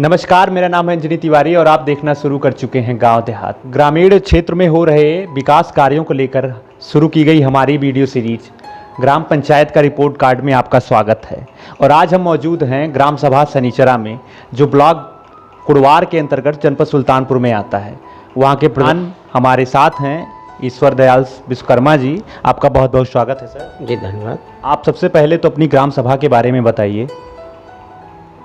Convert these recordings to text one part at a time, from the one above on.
नमस्कार, मेरा नाम है अंजनी तिवारी और आप देखना शुरू कर चुके हैं गांव देहात। ग्रामीण क्षेत्र में हो रहे विकास कार्यों को लेकर शुरू की गई हमारी वीडियो सीरीज ग्राम पंचायत का रिपोर्ट कार्ड में आपका स्वागत है। और आज हम मौजूद हैं ग्राम सभा सनीचरा में, जो ब्लॉक कुड़वार के अंतर्गत जनपद सुल्तानपुर में आता है। वहाँ के प्रधान हमारे साथ हैं ईश्वर दयाल विश्वकर्मा जी। आपका बहुत बहुत स्वागत है सर। जी धन्यवाद। आप सबसे पहले तो अपनी ग्राम सभा के बारे में बताइए।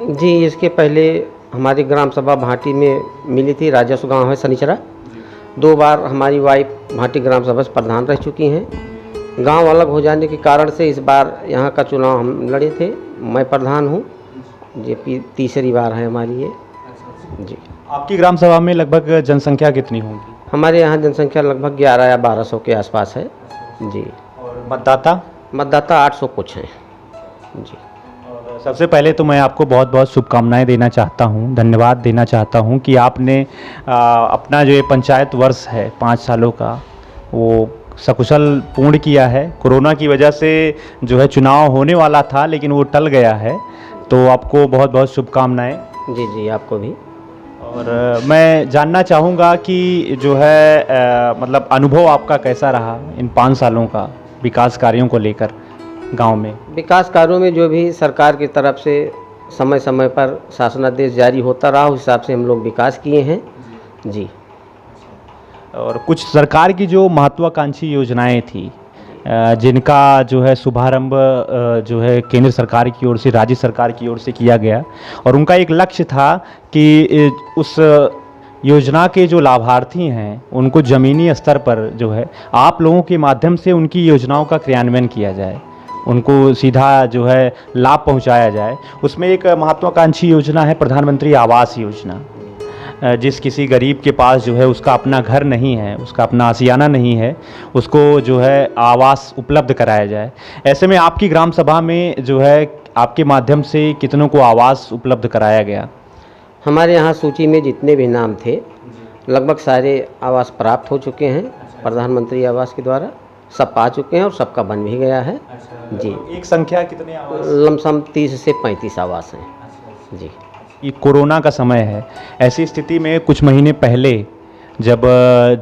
जी, इसके पहले हमारी ग्राम सभा भाटी में मिली थी। राजस्व गांव है सनीचरा। 2 बार हमारी वाइफ भाटी ग्राम सभा से प्रधान रह चुकी हैं। गांव अलग हो जाने के कारण से इस बार यहां का चुनाव हम लड़े थे। मैं प्रधान हूं। ये तीसरी बार है हमारी ये। जी। आपकी ग्राम सभा में लगभग जनसंख्या कितनी होगी? हमारे यहाँ जनसंख्या लगभग 11 या 1200 के आसपास है। जी। और मतदाता 800 कुछ हैं। जी। सबसे पहले तो मैं आपको बहुत बहुत शुभकामनाएं देना चाहता हूं, धन्यवाद देना चाहता हूं कि आपने अपना जो ये पंचायत वर्ष है 5 सालों का, वो सकुशल पूर्ण किया है। कोरोना की वजह से जो है चुनाव होने वाला था, लेकिन वो टल गया है। तो आपको बहुत बहुत शुभकामनाएं। जी जी, आपको भी। और मैं जानना चाहूँगा कि जो है मतलब अनुभव आपका कैसा रहा इन 5 सालों का विकास कार्यों को लेकर गांव में? विकास कार्यों में जो भी सरकार की तरफ से समय समय पर शासनादेश जारी होता रहा, उस हिसाब से हम लोग विकास किए हैं। जी। और कुछ सरकार की जो महत्वाकांक्षी योजनाएं थी, जिनका जो है शुभारंभ जो है केंद्र सरकार की ओर से, राज्य सरकार की ओर से किया गया, और उनका एक लक्ष्य था कि उस योजना के जो लाभार्थी हैं उनको ज़मीनी स्तर पर जो है आप लोगों के माध्यम से उनकी योजनाओं का क्रियान्वयन किया जाए, उनको सीधा जो है लाभ पहुंचाया जाए। उसमें एक महत्वाकांक्षी योजना है प्रधानमंत्री आवास योजना। जिस किसी गरीब के पास जो है उसका अपना घर नहीं है, उसका अपना आशियाना नहीं है, उसको जो है आवास उपलब्ध कराया जाए। ऐसे में आपकी ग्राम सभा में जो है आपके माध्यम से कितनों को आवास उपलब्ध कराया गया? हमारे यहाँ सूची में जितने भी नाम थे लगभग सारे आवास प्राप्त हो चुके हैं। प्रधानमंत्री आवास के द्वारा सब पा चुके हैं और सबका बन भी गया है। जी। एक संख्या कितने आवास? लमसम 30 से 35 आवास हैं। जी। ये कोरोना का समय है, ऐसी स्थिति में कुछ महीने पहले जब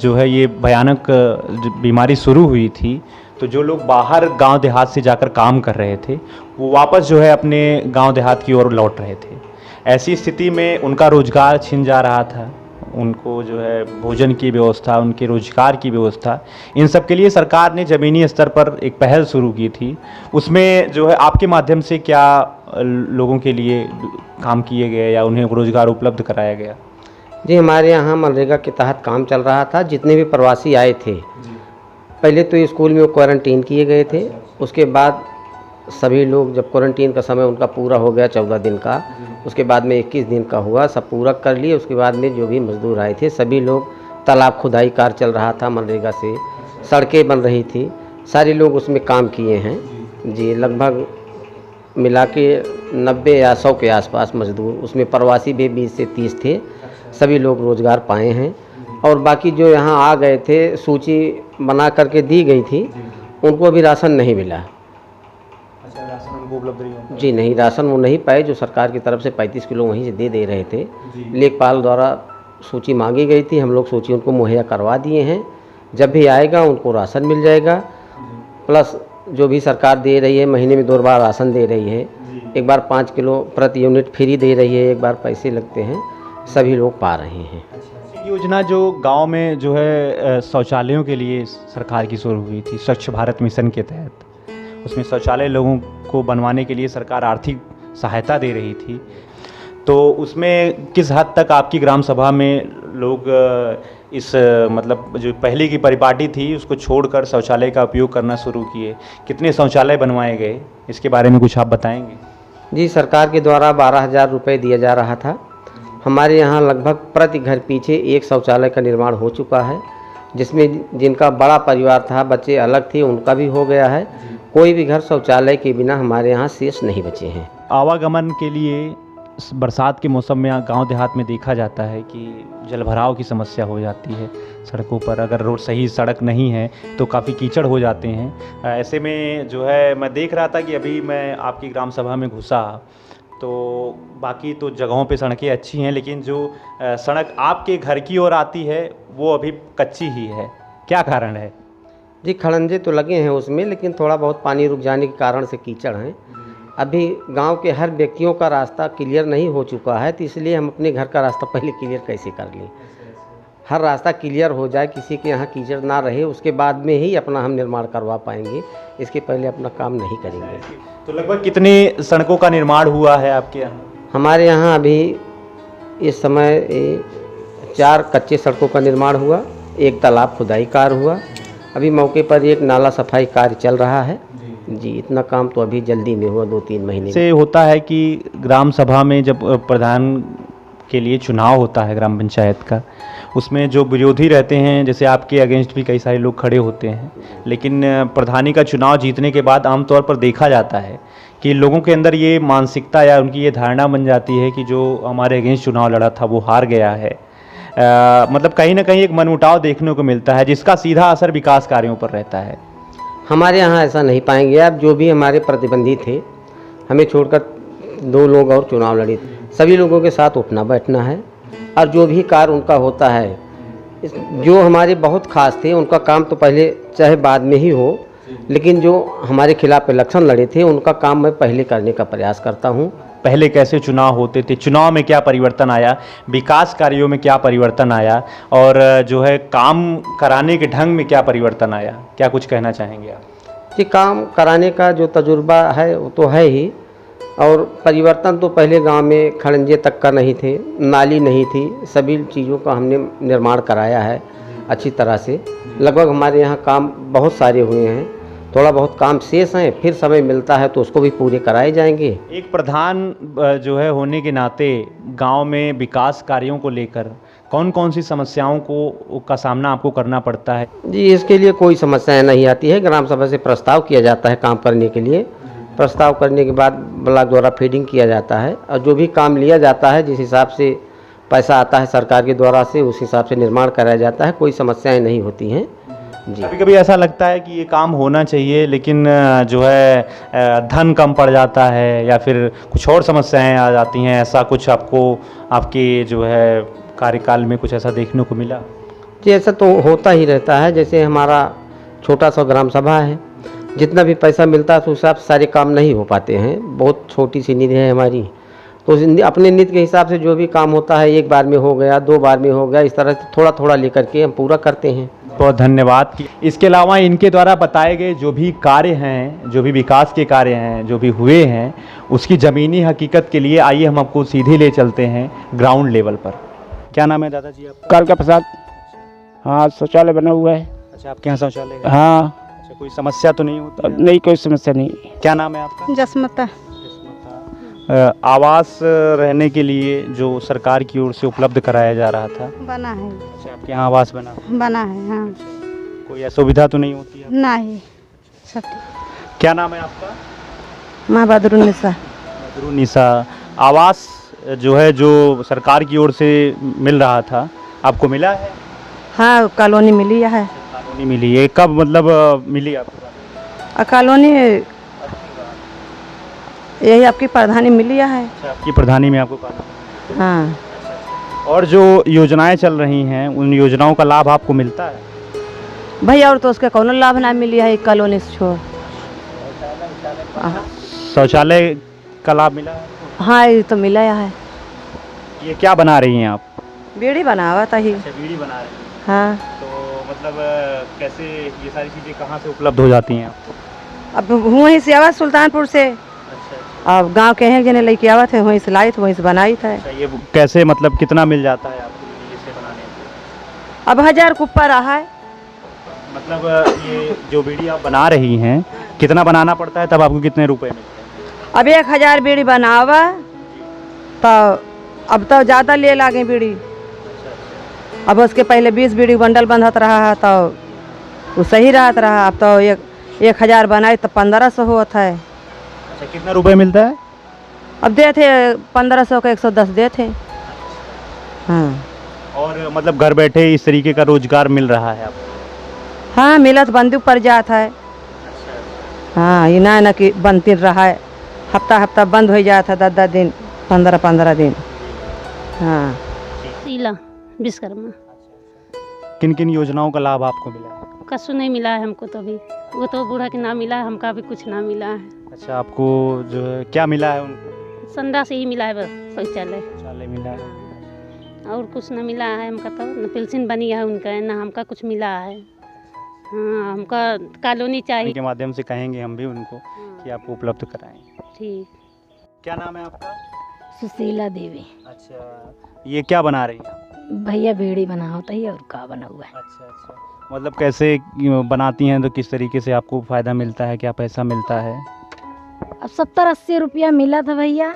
जो है ये भयानक बीमारी शुरू हुई थी, तो जो लोग बाहर गांव देहात से जाकर काम कर रहे थे, वो वापस जो है अपने गांव देहात की ओर लौट रहे थे। ऐसी स्थिति में उनका रोजगार छिन जा रहा था, उनको जो है भोजन की व्यवस्था, उनके रोजगार की व्यवस्था, इन सब के लिए सरकार ने ज़मीनी स्तर पर एक पहल शुरू की थी। उसमें जो है आपके माध्यम से क्या लोगों के लिए काम किए गए या उन्हें रोजगार उपलब्ध कराया गया? जी, हमारे यहाँ मनरेगा के तहत काम चल रहा था। जितने भी प्रवासी आए थे, पहले तो स्कूल में वो क्वारंटीन किए गए थे। उसके बाद सभी लोग, जब क्वारंटीन का समय उनका पूरा हो गया 14 दिन का, उसके बाद में 21 दिन का हुआ, सब पूरा कर लिए। उसके बाद में जो भी मजदूर आए थे सभी लोग, तालाब खुदाई कार्य चल रहा था मनरेगा से, सड़कें बन रही थी, सारे लोग उसमें काम किए हैं। जी, लगभग मिला के 90 या 100 के आसपास मजदूर, उसमें प्रवासी भी 20 से 30 थे। सभी लोग रोज़गार पाए हैं। और बाकी जो यहाँ आ गए थे, सूची बना करके दी गई थी, उनको अभी राशन नहीं मिला। राशन उनको उपलब्ध नहीं हुआ? जी नहीं, राशन वो नहीं पाए। जो सरकार की तरफ से 35 किलो वहीं से दे रहे थे, लेखपाल द्वारा सूची मांगी गई थी, हम लोग सूची उनको मुहैया करवा दिए हैं। जब भी आएगा उनको राशन मिल जाएगा। प्लस जो भी सरकार दे रही है, महीने में 2 बार राशन दे रही है, एक बार 5 किलो प्रति यूनिट फ्री दे रही है, एक बार पैसे लगते हैं, सभी लोग पा रहे हैं। योजना जो गांव में जो है शौचालयों के लिए सरकार की शुरू हुई थी, स्वच्छ भारत मिशन के तहत, उसमें शौचालय लोगों को बनवाने के लिए सरकार आर्थिक सहायता दे रही थी। तो उसमें किस हद तक आपकी ग्राम सभा में लोग इस मतलब जो पहले की परिपाटी थी उसको छोड़कर शौचालय का उपयोग करना शुरू किए? कितने शौचालय बनवाए गए, इसके बारे में कुछ आप बताएंगे? जी, सरकार के द्वारा 12,000 रुपये दिया जा रहा था। हमारे यहाँ लगभग प्रति घर पीछे 1 शौचालय का निर्माण हो चुका है, जिसमें जिनका बड़ा परिवार था, बच्चे अलग थे, उनका भी हो गया है। कोई भी घर शौचालय के बिना हमारे यहाँ शेष नहीं बचे हैं। आवागमन के लिए बरसात के मौसम में गांव देहात में देखा जाता है कि जलभराव की समस्या हो जाती है सड़कों पर। अगर रोड सही सड़क नहीं है तो काफ़ी कीचड़ हो जाते हैं। ऐसे में जो है मैं देख रहा था कि अभी मैं आपकी ग्राम सभा में घुसा तो बाकी तो जगहों पे सड़कें अच्छी हैं, लेकिन जो सड़क आपके घर की ओर आती है वो अभी कच्ची ही है, क्या कारण है? जी, खड़ंजे तो लगे हैं उसमें, लेकिन थोड़ा बहुत पानी रुक जाने के कारण से कीचड़ हैं। अभी गांव के हर व्यक्तियों का रास्ता क्लियर नहीं हो चुका है, तो इसलिए हम अपने घर का रास्ता पहले क्लियर कैसे कर लें। हर रास्ता क्लियर हो जाए, किसी के यहाँ कीचड़ ना रहे, उसके बाद में ही अपना हम निर्माण करवा पाएंगे। इसके पहले अपना काम नहीं करेंगे। तो लगभग कितनी सड़कों का निर्माण हुआ है आपके यहाँ? हमारे यहाँ अभी इस समय 4 कच्चे सड़कों का निर्माण हुआ, 1 तालाब खुदाई कार्य हुआ, अभी मौके पर 1 नाला सफाई कार्य चल रहा है। जी, इतना काम तो अभी जल्दी में हुआ, 2-3 महीने से होता है कि ग्राम सभा में जब प्रधान के लिए चुनाव होता है ग्राम पंचायत का, उसमें जो विरोधी रहते हैं, जैसे आपके अगेंस्ट भी कई सारे लोग खड़े होते हैं, लेकिन प्रधानी का चुनाव जीतने के बाद आमतौर पर देखा जाता है कि लोगों के अंदर ये मानसिकता या उनकी ये धारणा बन जाती है कि जो हमारे अगेंस्ट चुनाव लड़ा था वो हार गया है। मतलब कहीं ना कहीं एक मनमुटाव देखने को मिलता है, जिसका सीधा असर विकास कार्यों पर रहता है। हमारे यहाँ ऐसा नहीं पाएंगे आप। जो भी हमारे प्रतिबंधी थे, हमें छोड़कर 2 लोग और चुनाव लड़े थे, सभी लोगों के साथ उठना बैठना है, और जो भी कार्य उनका होता है, जो हमारे बहुत खास थे उनका काम तो पहले चाहे बाद में ही हो, लेकिन जो हमारे खिलाफ इलेक्शन लड़े थे उनका काम मैं पहले करने का प्रयास करता हूँ। पहले कैसे चुनाव होते थे, चुनाव में क्या परिवर्तन आया, विकास कार्यों में क्या परिवर्तन आया, और जो है काम कराने के ढंग में क्या परिवर्तन आया, क्या कुछ कहना चाहेंगे आप? जी, काम कराने का जो तजुर्बा है वो तो है ही, और परिवर्तन तो पहले गांव में खड़ंजे तक का नहीं थे, नाली नहीं थी, सभी चीज़ों का हमने निर्माण कराया है अच्छी तरह से। लगभग हमारे यहाँ काम बहुत सारे हुए हैं, थोड़ा बहुत काम शेष हैं, फिर समय मिलता है तो उसको भी पूरे कराए जाएंगे। एक प्रधान जो है होने के नाते गांव में विकास कार्यों को लेकर कौन कौन सी समस्याओं का सामना आपको करना पड़ता है? जी, इसके लिए कोई समस्याएं नहीं आती है। ग्राम सभा से प्रस्ताव किया जाता है काम करने के लिए, प्रस्ताव करने के बाद ब्लॉक द्वारा फीडिंग किया जाता है, और जो भी काम लिया जाता है, जिस हिसाब से पैसा आता है सरकार के द्वारा से, उस हिसाब से निर्माण कराया जाता है। कोई समस्याएं नहीं होती हैं। जी, कभी कभी ऐसा लगता है कि ये काम होना चाहिए, लेकिन जो है धन कम पड़ जाता है या फिर कुछ और समस्याएं आ जाती हैं, ऐसा कुछ आपको आपके जो है कार्यकाल में कुछ ऐसा देखने को मिला? जी, ऐसा तो होता ही रहता है। जैसे हमारा छोटा सा ग्राम सभा है, जितना भी पैसा मिलता है तो उस हिसाब से सारे काम नहीं हो पाते हैं। बहुत छोटी सी नींद है हमारी, तो अपने नींद के हिसाब से जो भी काम होता है 1 बार में हो गया, 2 बार में हो गया, इस तरह से थोड़ा थोड़ा लेकर के हम पूरा करते हैं। बहुत धन्यवाद। इसके अलावा इनके द्वारा बताए गए जो भी कार्य हैं, जो भी विकास के कार्य हैं, जो भी हुए हैं, उसकी ज़मीनी हकीकत के लिए आइए हम आपको सीधे ले चलते हैं ग्राउंड लेवल पर। क्या नाम है दादाजी आपका? कालका प्रसाद। हाँ, शौचालय बना हुआ है। अच्छा, आपके यहाँ शौचालय है? हाँ। अच्छा, कोई समस्या तो नहीं होती है? नहीं, कोई समस्या नहीं। क्या नाम है आपका? जसमता। आवास रहने के लिए जो सरकार की ओर से उपलब्ध कराया जा रहा था, बना है। अच्छा, आपके यहाँ आवास बना? बना है, हाँ। कोई असुविधा तो नहीं होती है? नहीं, सब ठीक। क्या नाम है आपका? माँ बदरुन्निसा। बदरुन्निसा। आवास जो है, जो सरकार की ओर से मिल रहा था, आपको मिला है? हाँ, कॉलोनी मिली है। कॉलोनी मिली है? कब मतलब मिली आपको? कॉलोनी यही आपकी प्रधानी मिली है। अच्छा, आपकी प्रधानी में आपको कॉलोनी? हाँ। और जो योजनाएं चल रही हैं, उन योजनाओं का लाभ आपको मिलता है? भैया, और तो उसका कौन लाभ ना मिली है कॉलोनी से छोड़। शौचालय का लाभ मिला है? हाँ, ये तो मिला है। ये क्या बना रही हैं आप? बीड़ी बनावा था ही। अच्छा, बीड़ी बना रही हैं। हाँ। तो मतलब कैसे ये सारी चीज़ें कहाँ से उपलब्ध हो जाती हैं आपको? अब वहीं से आवा सुल्तानपुर से, अच्छा, अब गांव के हैं जने लेके आवा थे, वहीं से लाई थे, वहीं से बनाई था। अच्छा, ये कैसे मतलब कितना मिल जाता है आपको बीड़ी इसे बनाने में? अब 1000 के ऊपर रहा है। मतलब ये जो बीड़ी आप बना रही हैं, कितना बनाना पड़ता है, तब आपको कितने रुपए मिलते हैं? अब 1000 बीड़ी बनावा तो अब तो ज़्यादा ले लागे बीड़ी। अब उसके पहले 20 बीड़ी बंडल बंधत रहा है, तो वो सही रहत रहा। अब तो 1000 बनाए तो 1500 होता है। अच्छा, कितना रुपए मिलता है? अब दे थे 1500 का 110 दे थे। हाँ। और मतलब घर बैठे इस तरीके का रोजगार मिल रहा है आपको? हाँ, मिलत बंदूक पर जाता है। हाँ, ये ना कि बनती रहा है, हफ्ता हफ्ता बंद हो जाता था, 10 दिन 15 दिन। हाँ शीला विश्वकर्मा। किन किन योजनाओं का लाभ आपको मिला है? कछु नहीं मिला है हमको तो अभी, वो तो बूढ़ा के ना मिला है, हमका भी कुछ ना मिला है। अच्छा, आपको जो है क्या मिला है उनको? संडा से ही मिला है, बस शौचालय, शौचालय मिला है। और कुछ ना मिला है हमका, तो न पेंशन बनी है उनका, ना हमका कुछ मिला है। हाँ, हमका कॉलोनी चाहिए। इनके माध्यम से कहेंगे हम भी उनको कि आपको उपलब्ध कराएं। ठीक। क्या नाम है आपका? सुशीला देवी। अच्छा, ये क्या बना रही हैं आप? भैया बेड़ी बना होता है और का बना हुआ है। अच्छा अच्छा, मतलब कैसे बनाती हैं, तो किस तरीके से आपको फ़ायदा मिलता है, क्या पैसा मिलता है? अब 70-80 रुपया मिला था भैया,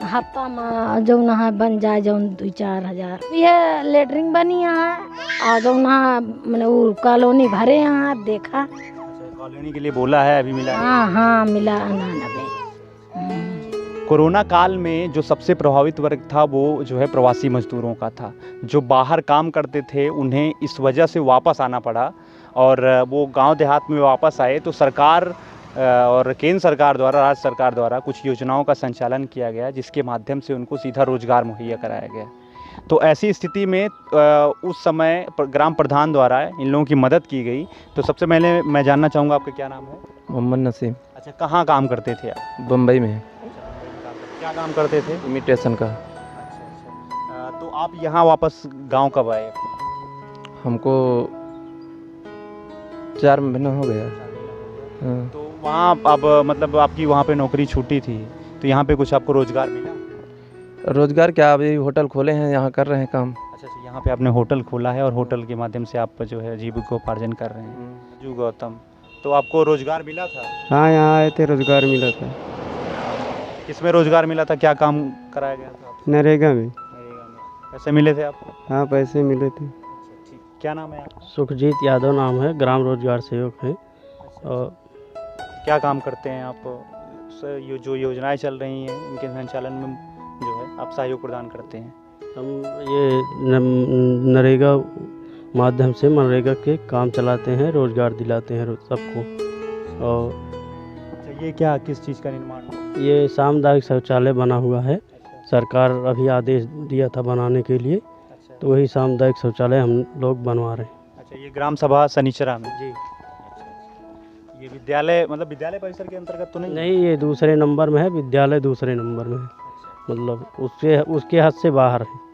हफ्ता में जो नहा बन जाए जो 2-4 हजार। यह लेटरिंग बनी यहाँ और जो नहा मैंने वो कॉलोनी भरे यहाँ देखा। अच्छा, कॉलोनी के लिए बोला है, अभी मिला है? हाँ हाँ मिला अनानबे। कोरोना काल में जो सबसे प्रभावित वर्ग था वो जो है प्रवासी मजदूरों का था। जो बाहर काम करते थे उन्हें इस वजह से वापस आना पड़ा, और वो गांव देहात में वापस आए तो सरकार और केंद्र सरकार द्वारा, राज्य सरकार द्वारा कुछ योजनाओं का संचालन किया गया, जिसके माध्यम से उनको सीधा रोजगार मुहैया कराया गया। तो ऐसी स्थिति में उस समय ग्राम प्रधान द्वारा इन लोगों की मदद की गई। तो सबसे पहले मैं जानना चाहूँगा, आपका क्या नाम है? मोहम्मद नसीम। अच्छा, कहाँ काम करते थे आप? बम्बई में। क्या काम करते थे? इमिटेशन का। तो आप यहाँ वापस गांव कब आए? हमको 4 महीना हो गया। हाँ। तो वहाँ अब मतलब आपकी वहाँ पे नौकरी छूटी थी, तो यहाँ पे कुछ आपको रोजगार मिला? रोजगार क्या, अभी होटल खोले हैं, यहाँ कर रहे हैं काम। अच्छा अच्छा, यहाँ पे आपने होटल खोला है और होटल के माध्यम से आप जो है जीविकोपार्जन कर रहे हैं। जू गौतम, तो आपको रोजगार मिला था? हाँ, यहाँ आए थे, रोजगार मिला था। किसमें रोजगार मिला था, क्या काम कराया गया था आपको? नरेगा में। नरेगा में पैसे मिले थे आपको? हाँ, पैसे मिले थे। ठीक, क्या नाम है आपका? सुखजीत यादव नाम है, ग्राम रोजगार सेवक है। और क्या काम करते हैं आप? ये जो योजनाएं चल रही हैं इनके संचालन में जो है आप सहयोग प्रदान करते हैं? हम ये नरेगा माध्यम से मनरेगा के काम चलाते हैं, रोजगार दिलाते हैं सबको। और अच्छा, ये क्या किस चीज़ का निर्माण हुआ? ये सामुदायिक शौचालय बना हुआ है, सरकार अभी आदेश दिया था बनाने के लिए, तो वही सामुदायिक शौचालय हम लोग बनवा रहे हैं। अच्छा, ये ग्राम सभा सनीचरा में? जी। ये विद्यालय, मतलब विद्यालय परिसर के अंतर्गत तो नहीं? नहीं, ये दूसरे नंबर में है, विद्यालय दूसरे नंबर में है, मतलब उसके हद से बाहर है।